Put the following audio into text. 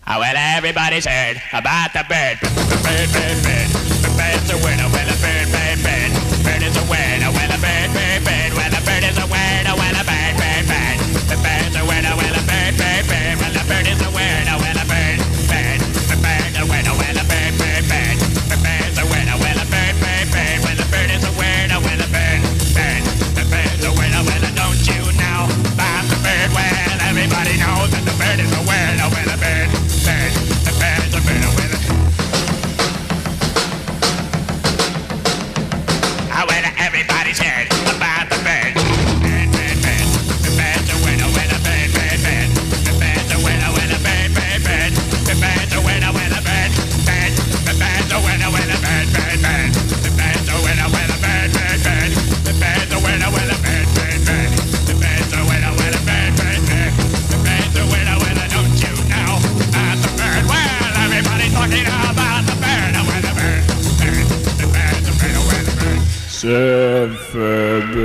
Oh, well, everybody's heard about the bird. Bird, bird, bird. The bird's a winner. Well, a bird, bird, bird. Bird is a winner. Well, a bird, bird, bird. Well, a bird is a winner. Well, a bird, bird, bird. The bird's a winner. Well, a bird, bird, bird. Well, a bird is a winner. Well, a bird, bird. The bird's a winner. Well, a bird, bird, bird. The bird's a winner. Well, a bird, bird, bird. Well, a bird is a winner. Well, a bird, bird. The bird's a winner. Well, don't you know about the bird? Well, everybody knows that the bird is a winner. Well, a bird. The bird's a winner with it. Well, everybody's heard about the bird. Bird, bird, bird. The bird's a winner with a bird, bird, bird. The bird's a winner with a bird, bird, bird. The bird's a winner with a bird, bird. The bird's a winner with a bird, bird, bird. The bird's a winner with a bird, bird, bird. The bird's a winner with a bird, bird, bird. The bird's a winner with a bird, bird, bird. The bird's a winner with a don't you know about the bird? Well, everybody's talking about the bird, with a bird, bird. The bird's a winner with a bird. Seven.